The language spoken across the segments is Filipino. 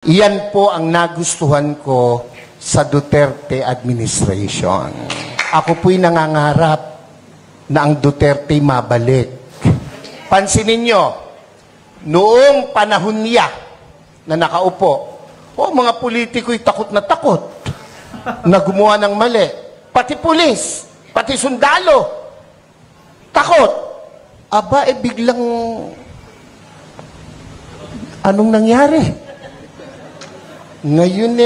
Iyan po ang nagustuhan ko sa Duterte administration. Ako po'y nangangarap na ang Duterte mabalik. Pansinin nyo, noong panahon niya na nakaupo, mga politiko'y takot na gumawa ng mali. Pati pulis, pati sundalo, takot. Aba, biglang, anong nangyari? Ngayon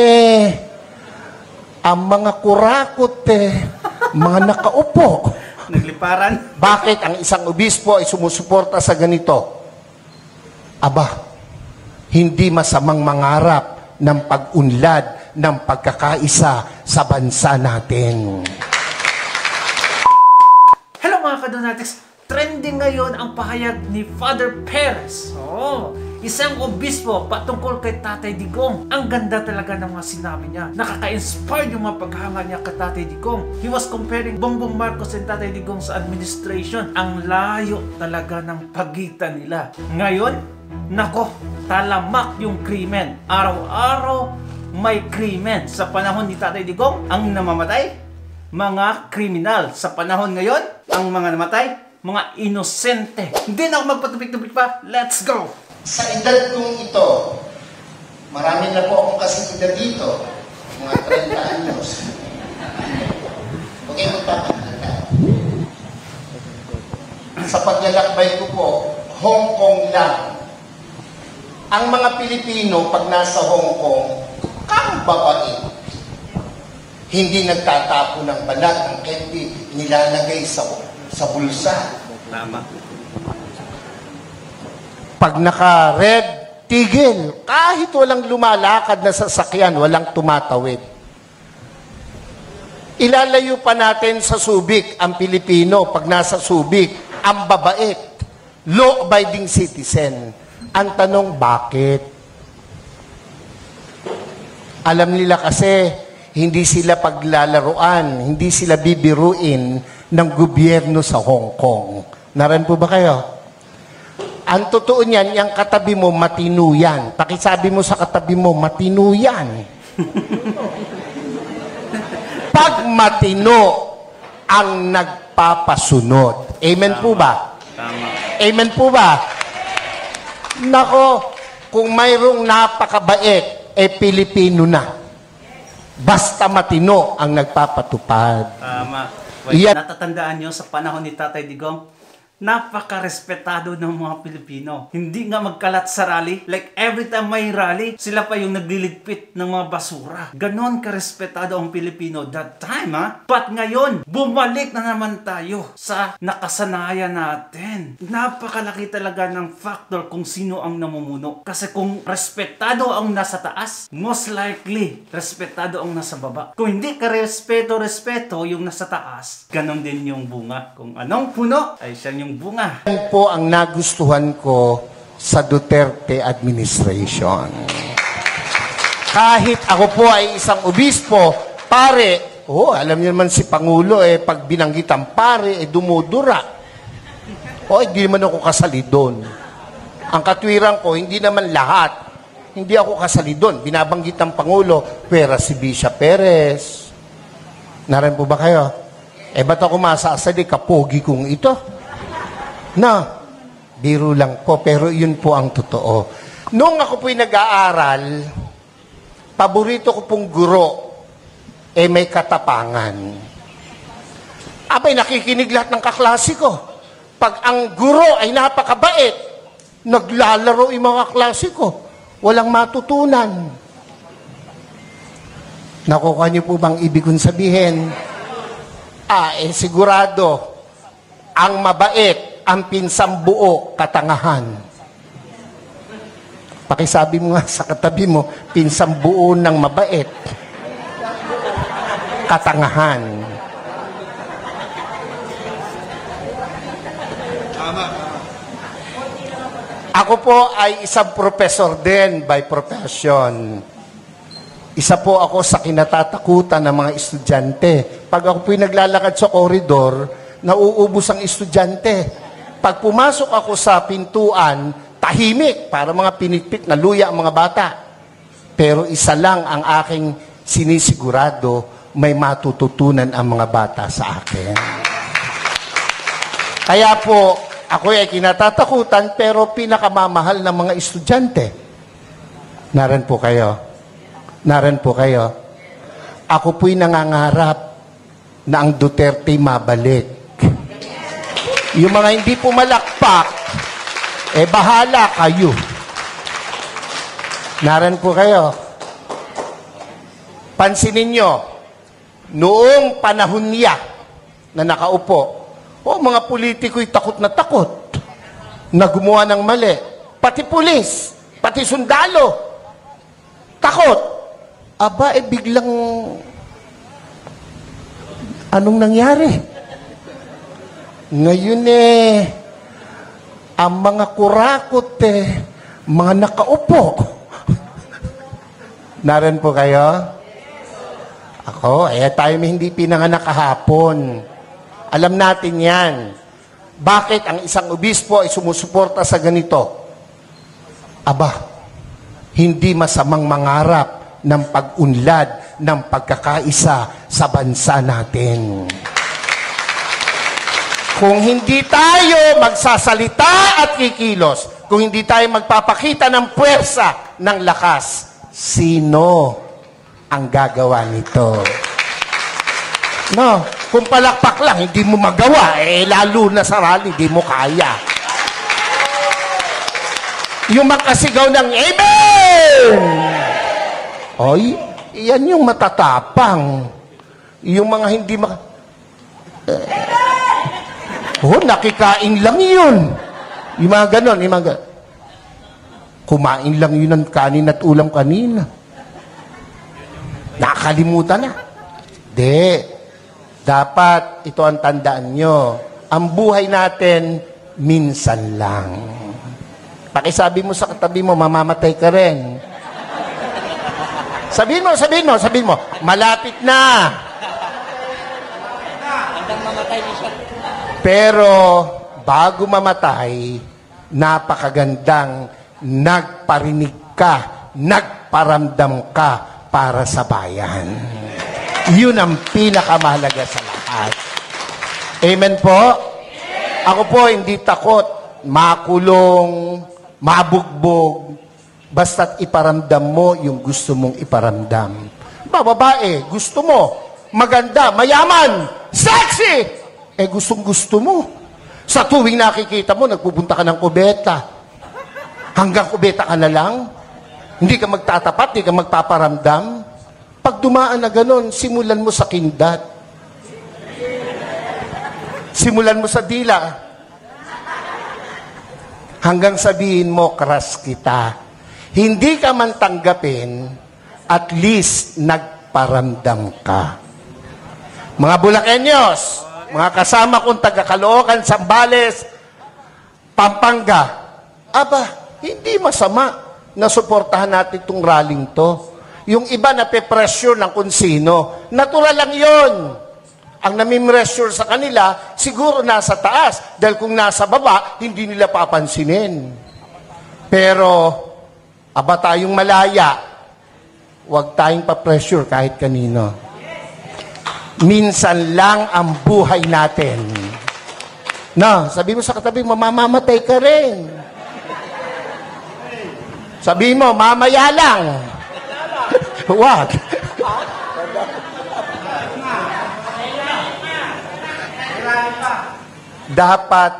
ang mga kurakot mga nakaupo. Nagliparan. Bakit ang isang obispo ay sumusuporta sa ganito? Aba, hindi masamang mangarap ng pag-unlad ng pagkakaisa sa bansa natin. Hello mga kadonatics! Trending ngayon ang pahayag ni Father Perez. Isang obispo patungkol kay Tatay Digong. Ang ganda talaga ng mga sinabi niya. Nakaka-inspire yung mga paghanga niya kay Tatay Digong. He was comparing Bongbong Marcos and Tatay Digong sa administration. Ang layo talaga ng pagitan nila. Ngayon, nako, talamak yung krimen. Araw-araw may krimen. Sa panahon ni Tatay Digong, ang namamatay, mga kriminal. Sa panahon ngayon, ang mga namatay, mga inosente. Hindi na ako magpatubig-tubig pa. Let's go! Sa edad kong ito, marami na po akong kasigida dito, mga 30 anyos. Okay, magpapakita. Sa paglalakbay ko po, Hong Kong lang. Ang mga Pilipino, pag nasa Hong Kong, kang babae. Hindi nagtatapo ng balat, ang candy, nilalagay sa bulsa. Tama. Pag naka-red, tigil. Kahit walang lumalakad na sasakyan, walang tumatawid. Ilalayo pa natin sa Subic ang Pilipino. Pag nasa Subic, ang babait. Law-abiding citizen. Ang tanong, bakit? Alam nila kasi, hindi sila paglalaruan, hindi sila bibiruin ng gobyerno sa Hong Kong. Naran po ba kayo? Ang totoo niyan, yung katabi mo, matino yan. Pakisabi mo sa katabi mo, matino yan. Pag matino ang nagpapasunod. Amen Tama. po ba? Tama. Amen po ba? Nako, kung mayroong napakabait, Pilipino na. Basta matino ang nagpapatupad. Tama. Iyan. Natatandaan nyo sa panahon ni Tatay Digong, napaka-respetado ng mga Pilipino. Hindi nga magkalat sa rally. Like every time may rally, sila pa yung nagliligpit ng mga basura. Ganon ka-respetado ang Pilipino that time, ha? But ngayon, bumalik na naman tayo sa nakasanayan natin. Napakalaki talaga ng factor kung sino ang namumuno. Kasi kung respetado ang nasa taas, most likely, respetado ang nasa baba. Kung hindi ka respeto yung nasa taas, ganon din yung bunga. Kung anong puno, ay siya yung bunga. Yan po ang nagustuhan ko sa Duterte administration. Kahit ako po ay isang obispo, pare, alam niyo naman si Pangulo, pag binanggit ang pare, dumudura. Hindi naman ako kasali doon. Ang katwiran ko, hindi naman lahat. Hindi ako kasali doon. Binabanggit ang Pangulo, pera si Bishop Perez. Naran po ba kayo? Ba't ako masasali, kapogi kong ito? Biro lang po, pero yun po ang totoo. Noong ako po'y nag-aaral, paborito ko pong guro, may katapangan. Abay, nakikinig lahat ng kaklase ko. Pag ang guro ay napakabait, naglalaro yung mga klase ko. Walang matutunan. Nakuha niyo po bang ibig kong sabihin? Sigurado, ang mabait, ang pinsang buo, katangahan. Pakisabi mo nga sa katabi mo, pinsang buo ng mabait, katangahan. Ako po ay isang professor din by profession. Isa po ako sa kinatatakutan ng mga estudyante. Pag ako po'y naglalakad sa koridor, nauubos ang estudyante. Pag pumasok ako sa pintuan, tahimik, para mga pinitpit na luya ang mga bata. Pero isa lang ang aking sinisigurado, may matututunan ang mga bata sa akin. Kaya po, ako ay kinatatakutan, pero pinakamamahal ng mga estudyante. Naran po kayo. Naran po kayo. Ako po'y nangangarap na ang Duterte mabalik. Yung mga hindi pumalakpak, bahala kayo. Naran po kayo. Pansinin nyo, noong panahon niya na nakaupo, mga politiko'y takot na gumawa ng mali. Pati pulis, pati sundalo, takot. Aba, biglang, anong nangyari? Ngayon ang mga kurakot mga nakaupo. Naran po kayo? Ako, tayo may hindi pinanganak kahapon. Alam natin yan. Bakit ang isang obispo ay sumusuporta sa ganito? Aba, hindi masamang mangarap ng pag-unlad ng pagkakaisa sa bansa natin. Kung hindi tayo magsasalita at kikilos, kung hindi tayo magpapakita ng puwersa, ng lakas, sino ang gagawa nito? No, kung palakpak lang, hindi mo magawa, lalo na sa rally, hindi mo kaya. Yung makasigaw ng Amen! Oy, yan yung matatapang. Yung mga hindi nakikain lang yun. Yung mga ganon, kumain lang yun ng kanin at ulam kanina. Nakakalimutan na. Dapat ito ang tandaan nyo. Ang buhay natin, minsan lang. Pakisabi mo sa katabi mo, mamamatay ka rin. Sabihin mo, malapit na. Pero, bago mamatay, napakagandang nagparinig ka, nagparamdam ka para sa bayan. Yun ang pinakamahalaga sa lahat. Amen po? Ako po hindi takot, makulong, mabugbog, basta't iparamdam mo yung gusto mong iparamdam. Babae, gusto mo, maganda, mayaman, sexy! Gustong-gusto mo. Sa tuwing nakikita mo, nagpupunta ka ng kubeta. Hanggang kubeta ka na lang. Hindi ka magtatapat, hindi ka magpaparamdam. Pag dumaan na ganon, simulan mo sa kindat. Simulan mo sa dila. Hanggang sabihin mo, crush kita. Hindi ka man tanggapin, at least nagparamdam ka. Mga Bulakenyos, mga kasama kong taga-Caloocan, Zambales, Pampanga, hindi masama na suportahan natin itong rallying to. Yung iba na pe-pressure ng kung sino, natural lang yon. Ang nami-pressure sa kanila, siguro nasa taas. Dahil kung nasa baba, hindi nila papansinin. Pero, tayong malaya, huwag tayong pa-pressure kahit kanino. Minsan lang ang buhay natin. Sabi mo sa katabi, mamamatay ka rin. Sabi mo, mamaya lang. Wag. Dapat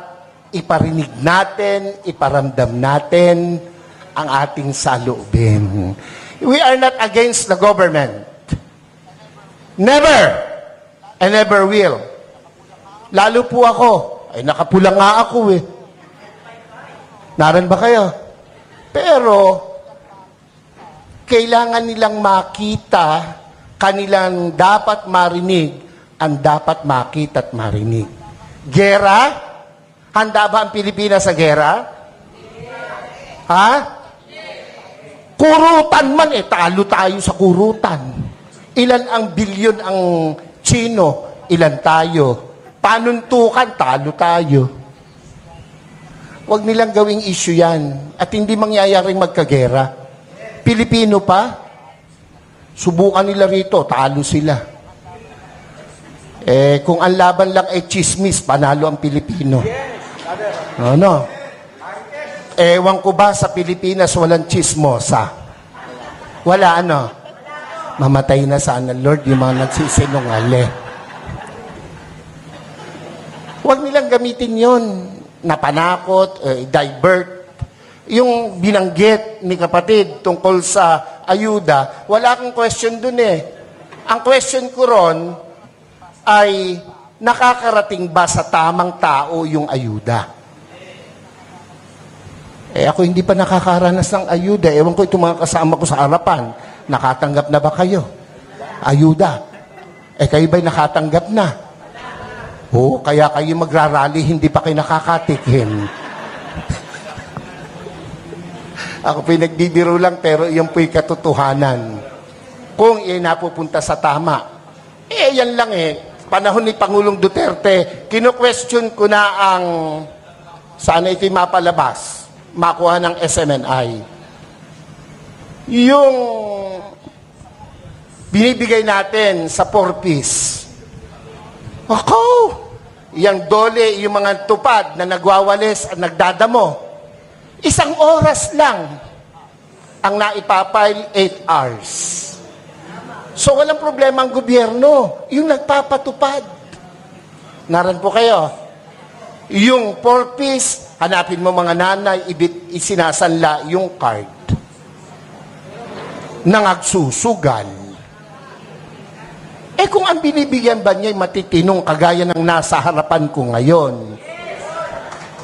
iparinig natin, iparamdam natin ang ating saloobin. We are not against the government. Never. And never will. Lalo po ako. Nakapula nga ako Naran ba kayo? Pero, kailangan nilang makita, kanilang dapat marinig, ang dapat makita at marinig. Gera? Handa ba ang Pilipinas sa gera? Ha? Kurutan man talo tayo sa kurutan. Ilan ang bilyon ang Chino, ilan tayo? Panuntukan, talo tayo. Huwag nilang gawing issue yan. At hindi mangyayaring magkagera. Pilipino pa, Subukan nila rito, talo sila. Kung ang laban lang ay chismis, panalo ang Pilipino. Ano? Ewan ko ba sa Pilipinas walang chismosa? Wala, ano? Mamatay na sana, Lord, yung mga nagsisinungaling. Huwag nilang gamitin yon na panakot, divert. Yung binanggit ni kapatid tungkol sa ayuda, wala akong question dun eh. Ang question ko ron ay nakakarating ba sa tamang tao yung ayuda? Ako hindi pa nakakaranas ng ayuda. Ewan ko itong mga kasama ko sa harapan. Nakatanggap na ba kayo? Ayuda. Kayo ba'y nakatanggap na? Oo, kaya kayo magrarally, hindi pa kayo nakakatikim. Ako pinagdidiro lang, pero iyon po'y katotohanan. Kung iyan napupunta sa tama. Yan lang panahon ni Pangulong Duterte, kino-question ko na ang sana ito'y mapalabas, makuha ng SMNI. Yung binibigay natin sa 4-piece. Yung dole, yung mga tupad na nagwawalis at nagdadamo. 1 oras lang ang naipapile 8 hours. So walang problema ang gobyerno, yung nagpapatupad. Naran po kayo. Yung 4-piece, hanapin mo mga nanay, isinasanla yung card. Nangagsusugal. Kung ang binibigyan ba niya ay matitinong kagaya ng nasa harapan ko ngayon,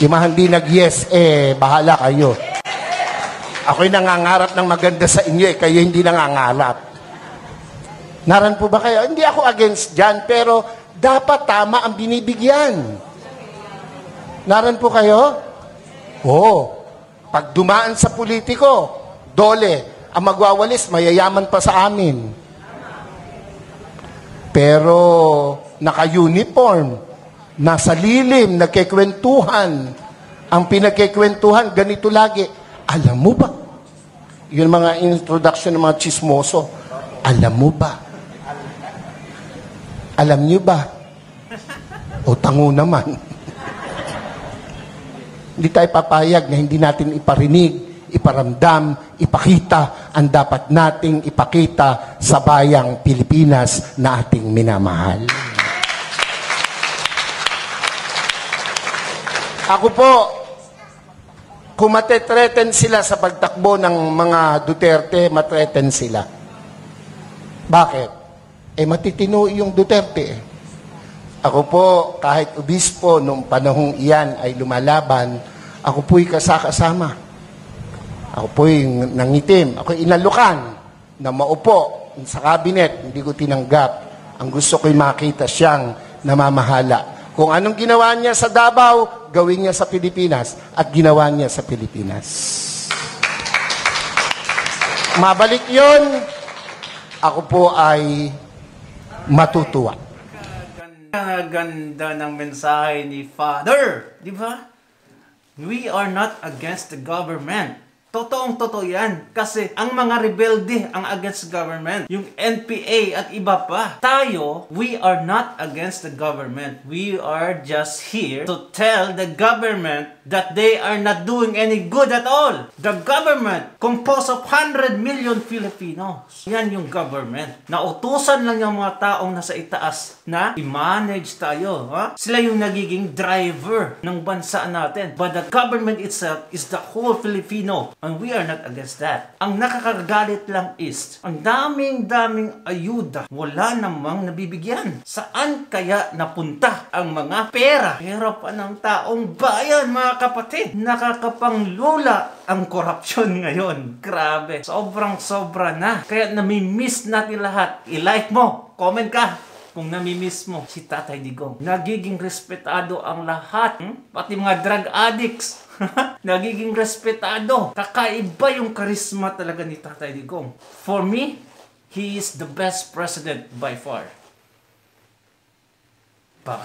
yung mga hindi nag-yes, bahala kayo. Ako'y nangangarap ng maganda sa inyo, kayo hindi nangangarap. Naran po ba kayo? Hindi ako against dyan, pero dapat tama ang binibigyan. Naran po kayo? Pag dumaan sa politiko, dole, ang magwawalis, mayayaman pa sa amin. Pero naka-uniform, nasa lilim, nagkikwentuhan. Ang pinagkikwentuhan, ganito lagi. Alam mo ba? Yun mga introduction ng mga chismoso. Alam mo ba? Alam niyo ba? O tango naman. Hindi tayo papayag na hindi natin iparinig, iparamdam, ipakita ang dapat nating ipakita sa bayang Pilipinas na ating minamahal. Ako po, kung matetreten sila sa pagtakbo ng mga Duterte, matreten sila. Bakit? Matitino yung Duterte. Ako po, kahit obispo, nung panahong iyan ay lumalaban, ako po'y kasama. Ako po'y nangitim. Ako'y inalukan na maupo sa kabinet. Hindi ko tinanggap. Ang gusto ko'y makita siyang namamahala. Kung anong ginawa niya sa Davao, gawin niya sa Pilipinas. At ginawa niya sa Pilipinas. Mabalik yon, ako po ay matutuwa. Ganda ng mensahe ni Father. Di ba? We are not against the government. Totoong-totoo yan. Kasi ang mga rebelde ang against government. Yung NPA at iba pa. Tayo, we are not against the government. We are just here to tell the government that they are not doing any good at all. The government, composed of 100 million Filipinos. Yan yung government. Nautusan lang yung mga taong nasa itaas na i-manage tayo. Sila yung nagiging driver ng bansa natin. But the government itself is the whole Filipino. And we are not against that. Ang nakakagalit lang is, ang daming ayuda, wala namang nabibigyan. Saan kaya napunta ang mga pera? Pera pa ng taong bayan, mga kapatid. Nakakapanglula ang korupsyon ngayon. Grabe. Sobrang-sobra na. Kaya namimiss natin lahat. I-like mo. Comment ka kung namimiss mo si Tatay Digong. Nagiging respetado ang lahat. Pati mga drug addicts. Nagiging respetado. Kakaiba yung karisma talaga ni Tatay Digong. For me, he is the best president by far. Bye.